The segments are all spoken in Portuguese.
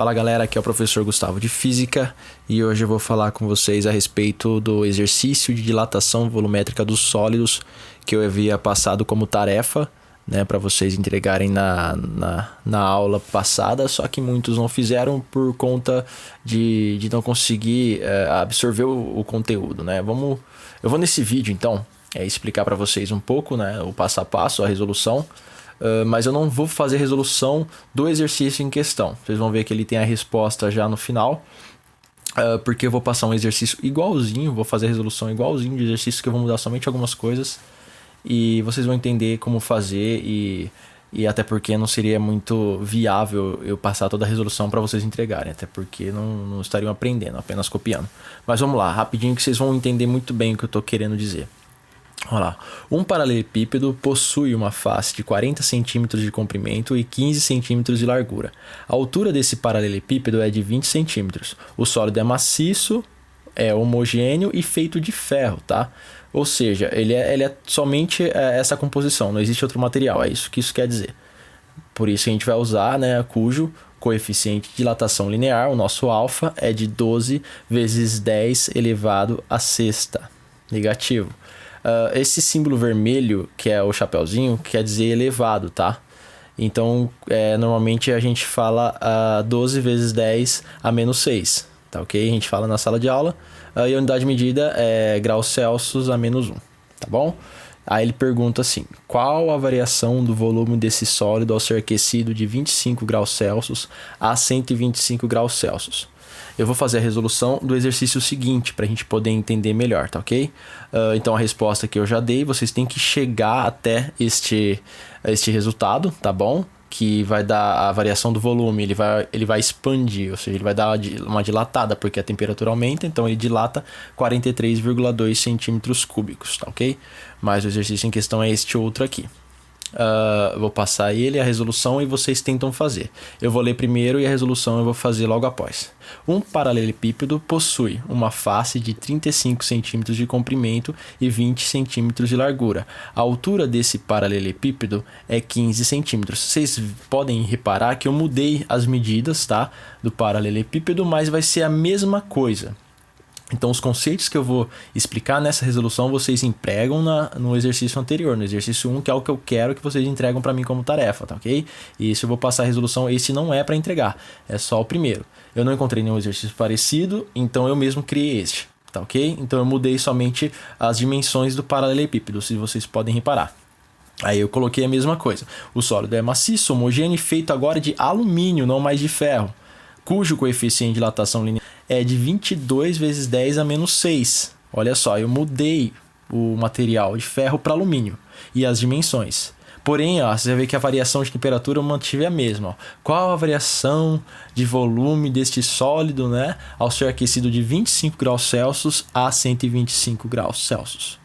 Fala galera, aqui é o professor Gustavo de Física e hoje eu vou falar com vocês a respeito do exercício de dilatação volumétrica dos sólidos que eu havia passado como tarefa, né, para vocês entregarem na aula passada, só que muitos não fizeram por conta de não conseguir absorver o conteúdo, né? Eu vou nesse vídeo então explicar para vocês um pouco, né, o passo a passo, a resolução. Mas eu não vou fazer resolução do exercício em questão. Vocês vão ver que ele tem a resposta já no final. Porque eu vou passar um exercício igualzinho, vou fazer a resolução igualzinho de exercício, que eu vou mudar somente algumas coisas. E vocês vão entender como fazer e até porque não seria muito viável eu passar toda a resolução para vocês entregarem. Até porque não estariam aprendendo, apenas copiando. Mas vamos lá, rapidinho que vocês vão entender muito bem o que eu estou querendo dizer. Olha lá. Um paralelepípedo possui uma face de 40 cm de comprimento e 15 cm de largura. A altura desse paralelepípedo é de 20 cm. O sólido é maciço, é homogêneo e feito de ferro, tá? Ou seja, ele é somente essa composição, não existe outro material, é isso que isso quer dizer. Por isso a gente vai usar, né, cujo coeficiente de dilatação linear, o nosso alfa, é de 12 vezes 10 elevado a sexta, negativo. Esse símbolo vermelho, que é o chapeuzinho, quer dizer elevado, tá? Então, normalmente a gente fala 12 vezes 10 a menos 6, tá ok? A gente fala na sala de aula. E a unidade de medida é graus Celsius a menos 1, tá bom? Aí ele pergunta assim: qual a variação do volume desse sólido ao ser aquecido de 25 graus Celsius a 125 graus Celsius? Eu vou fazer a resolução do exercício seguinte para a gente poder entender melhor, tá ok? Então a resposta que eu já dei, vocês têm que chegar até este resultado, tá bom? Que vai dar a variação do volume, ele vai expandir, ou seja, ele vai dar uma dilatada, porque a temperatura aumenta, então ele dilata 43,2 centímetros cúbicos, tá ok? Mas o exercício em questão é este outro aqui. Vou passar ele, a resolução, e vocês tentam fazer. Eu vou ler primeiro e a resolução eu vou fazer logo após. Um paralelepípedo possui uma face de 35 cm de comprimento e 20 cm de largura. A altura desse paralelepípedo é 15 cm. Vocês podem reparar que eu mudei as medidas, tá, do paralelepípedo, mas vai ser a mesma coisa. Então, os conceitos que eu vou explicar nessa resolução, vocês empregam no exercício anterior, no exercício 1, que é o que eu quero que vocês entregam para mim como tarefa, tá ok? E esse eu vou passar a resolução, esse não é para entregar, é só o primeiro. Eu não encontrei nenhum exercício parecido, então eu mesmo criei este, tá ok? Então, eu mudei somente as dimensões do paralelepípedo, se vocês podem reparar. Aí eu coloquei a mesma coisa. O sólido é maciço, homogêneo e feito agora de alumínio, não mais de ferro, cujo coeficiente de dilatação linear é de 22 vezes 10 a menos 6. Olha só, eu mudei o material de ferro para alumínio e as dimensões. Porém, ó, você vai ver que a variação de temperatura eu mantive a mesma. Ó. Qual a variação de volume deste sólido, né, ao ser aquecido de 25 graus Celsius a 125 graus Celsius?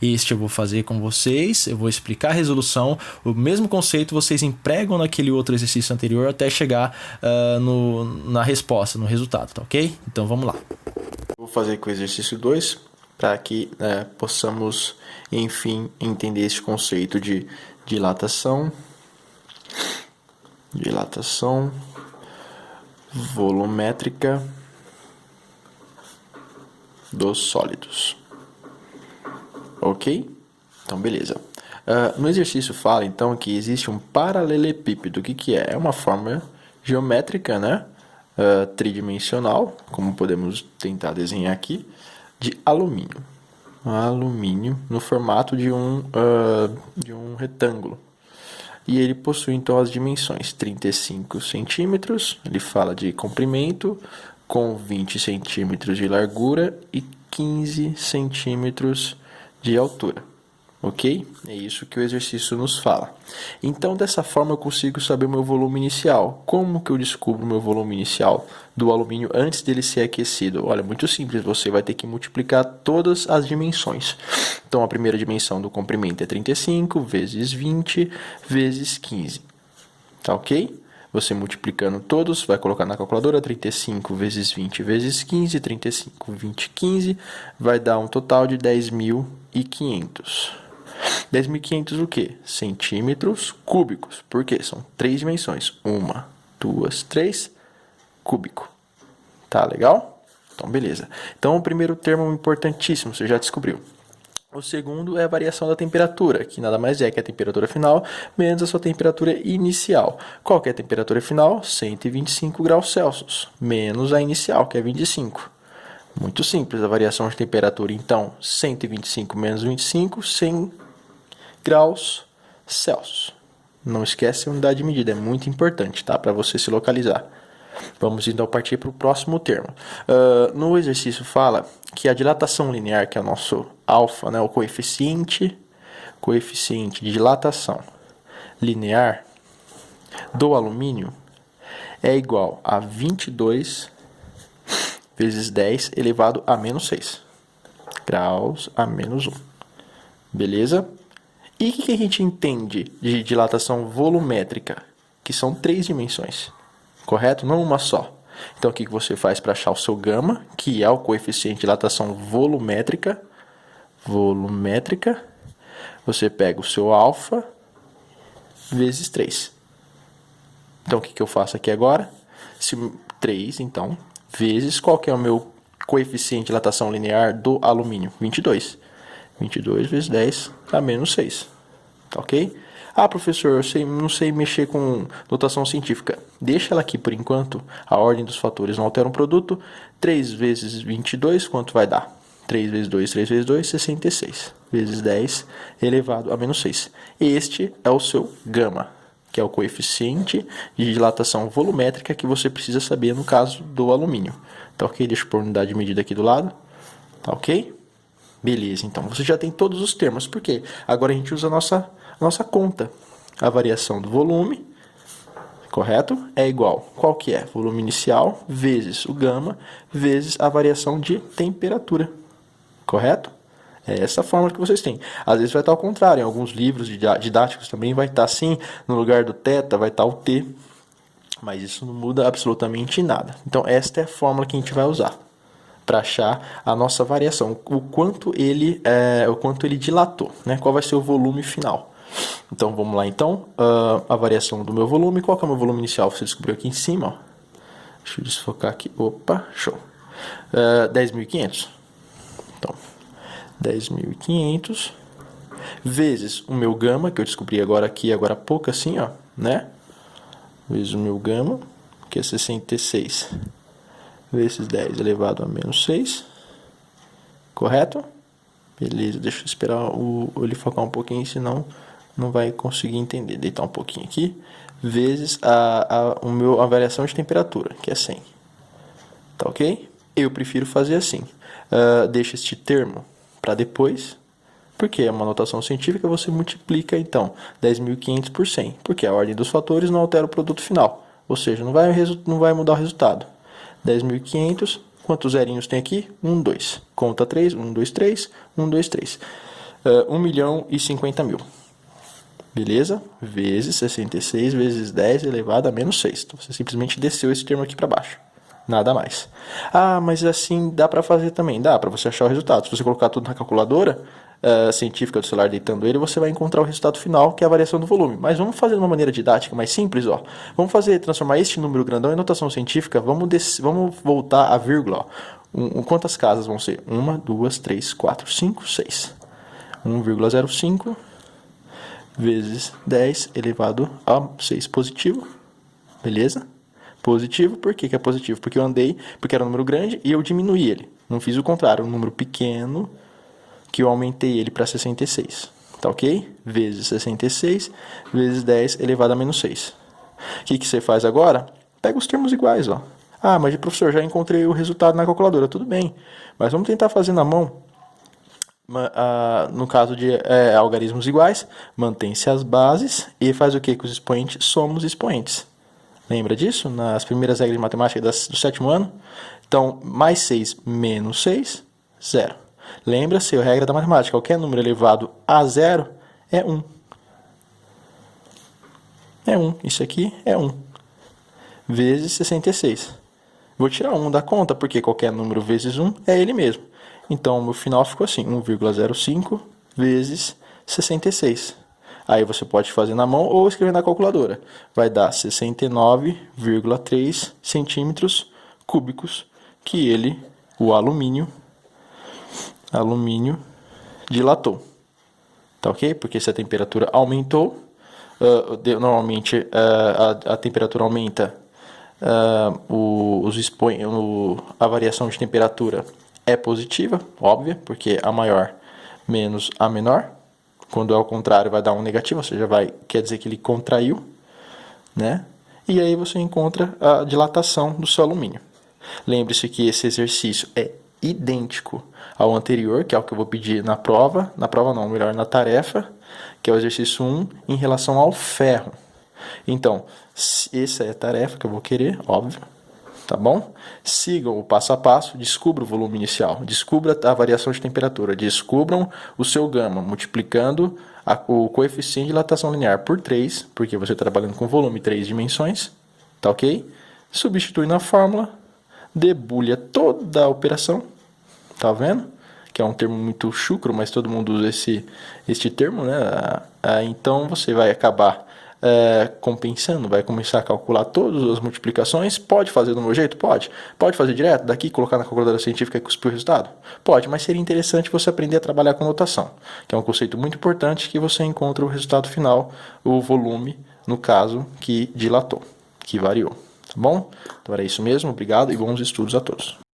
Este eu vou fazer com vocês, eu vou explicar a resolução, o mesmo conceito vocês empregam naquele outro exercício anterior até chegar na resposta, no resultado, tá ok? Então vamos lá. Vou fazer com o exercício 2 para que possamos, enfim, entender esse conceito de dilatação volumétrica dos sólidos. Ok? Então, beleza. No exercício fala, então, que existe um paralelepípedo. O que é? É uma forma geométrica, né? Tridimensional, como podemos tentar desenhar aqui, de alumínio. Alumínio no formato de um retângulo. E ele possui, então, as dimensões 35 centímetros, ele fala de comprimento, com 20 centímetros de largura e 15 centímetros de altura, ok? É isso que o exercício nos fala. Então, dessa forma, eu consigo saber o meu volume inicial. Como que eu descubro o meu volume inicial do alumínio antes dele ser aquecido? Olha, muito simples, você vai ter que multiplicar todas as dimensões. Então, a primeira dimensão do comprimento é 35 vezes 20 vezes 15, tá ok? Você multiplicando todos, vai colocar na calculadora 35 vezes 20 vezes 15, 35, 20, 15, vai dar um total de 10.500. 10.500 o quê? Centímetros cúbicos. Por quê? São 3 dimensões. 1, 2, 3. cúbico. Tá legal? Então, beleza. Então, o primeiro termo importantíssimo, você já descobriu. O segundo é a variação da temperatura, que nada mais é que a temperatura final menos a sua temperatura inicial. Qual que é a temperatura final? 125 graus Celsius, menos a inicial, que é 25. Muito simples a variação de temperatura. Então, 125 menos 25, 100 graus Celsius. Não esquece a unidade de medida, é muito importante, tá? Para você se localizar. Vamos então partir para o próximo termo. No exercício fala que a dilatação linear, que é o nosso alfa, né, o coeficiente de dilatação linear do alumínio é igual a 22 vezes 10 elevado a menos 6 graus a menos 1. Beleza? E o que a gente entende de dilatação volumétrica? Que são 3 dimensões. Correto? Não uma só. Então, o que você faz para achar o seu gama, que é o coeficiente de dilatação volumétrica? Você pega o seu alfa vezes 3. Então, o que eu faço aqui agora? 3, então, vezes qual que é o meu coeficiente de dilatação linear do alumínio? 22. 22 vezes 10 a menos 6. Tá ok? Ah, professor, eu não sei mexer com notação científica. Deixa ela aqui por enquanto. A ordem dos fatores não altera um produto. 3 vezes 22, quanto vai dar? 3 vezes 2, 3 vezes 2, 66. Vezes 10 elevado a menos 6. Este é o seu gama, que é o coeficiente de dilatação volumétrica que você precisa saber no caso do alumínio. Tá ok? Deixa eu pôr a unidade de medida aqui do lado. Tá ok? Beleza, então você já tem todos os termos. Por quê? Agora a gente usa a nossa conta. A variação do volume, correto? É igual. Qual que é? Volume inicial vezes o gama vezes a variação de temperatura. Correto? É essa fórmula que vocês têm. Às vezes vai estar ao contrário. Em alguns livros didáticos também vai estar assim. No lugar do θ vai estar o T. Mas isso não muda absolutamente nada. Então esta é a fórmula que a gente vai usar para achar a nossa variação, o quanto ele dilatou, né? Qual vai ser o volume final. Então vamos lá então, a variação do meu volume. Qual que é o meu volume inicial? Você descobriu aqui em cima, ó. Deixa eu desfocar aqui, opa, show. 10.500. Então 10.500 vezes o meu gama, que eu descobri agora há pouco assim, ó, né? Vezes o meu gama, que é 66 vezes 10 elevado a menos 6. Correto? Beleza, deixa eu esperar ele focar um pouquinho, senão não vai conseguir entender. Deitar um pouquinho aqui. Vezes a variação de temperatura, que é 100. Tá ok? Eu prefiro fazer assim. Deixa este termo para depois. Porque é uma notação científica, você multiplica então 10.500 por 100. Porque a ordem dos fatores não altera o produto final. Ou seja, não vai mudar o resultado. 10.500, quantos zerinhos tem aqui? 1, 2. Conta 3, 1, 2, 3, 1, 2, 3. 1.050.000. Beleza? Vezes 66 vezes 10 elevado a menos 6. Então, você simplesmente desceu esse termo aqui para baixo. Nada mais. Ah, mas assim dá para fazer também. Dá para você achar o resultado. Se você colocar tudo na calculadora científica do celular, deitando ele, você vai encontrar o resultado final, que é a variação do volume. Mas vamos fazer de uma maneira didática mais simples, ó. Vamos transformar este número grandão em notação científica. Vamos voltar a vírgula, ó. Quantas casas vão ser? 1, 2, 3, 4, 5, 6. 1,05 vezes 10 elevado a 6 positivo. Beleza? Positivo, por que é positivo? Porque porque era um número grande e eu diminuí ele. Não fiz o contrário, um número pequeno que eu aumentei ele para 66. Tá ok? Vezes 66 vezes 10 elevado a menos 6. O que você faz agora? Pega os termos iguais, ó. Ah, mas professor, já encontrei o resultado na calculadora. Tudo bem, mas vamos tentar fazer na mão. No caso de algarismos iguais, mantém-se as bases e faz o que com os expoentes? Soma os expoentes. Lembra disso? Nas primeiras regras de matemática do 7º ano? Então, mais 6 menos 6, 0. Lembra-se a regra da matemática. Qualquer número elevado a 0 é 1. É 1. Isso aqui é 1. Vezes 66. Vou tirar 1 da conta, porque qualquer número vezes 1 é ele mesmo. Então, o meu final ficou assim, 1,05 vezes 66. Aí você pode fazer na mão ou escrever na calculadora. Vai dar 69,3 centímetros cúbicos que o alumínio dilatou. Tá ok? Porque se a temperatura aumentou, normalmente a temperatura aumenta, a variação de temperatura é positiva, óbvia, porque a maior menos a menor. Quando é ao contrário, vai dar um negativo, ou seja, quer dizer que ele contraiu, né? E aí você encontra a dilatação do seu alumínio. Lembre-se que esse exercício é idêntico ao anterior, que é o que eu vou pedir na prova não, melhor na tarefa, que é o exercício 1 em relação ao ferro. Então, essa é a tarefa que eu vou querer, óbvio, tá bom? Sigam o passo a passo, descubra o volume inicial, descubra a variação de temperatura, descubram o seu gama, multiplicando o coeficiente de dilatação linear por 3, porque você está trabalhando com volume 3 dimensões, tá ok? Substitui na fórmula, debulha toda a operação, tá vendo? Que é um termo muito chucro, mas todo mundo usa este termo, né? Então você vai acabar compensando, vai começar a calcular todas as multiplicações. Pode fazer do meu jeito? Pode. Pode fazer direto daqui, colocar na calculadora científica e cuspir o resultado? Pode, mas seria interessante você aprender a trabalhar com notação, que é um conceito muito importante que você encontra o resultado final, o volume, no caso, que dilatou, que variou. Tá bom? Então era isso mesmo, obrigado e bons estudos a todos.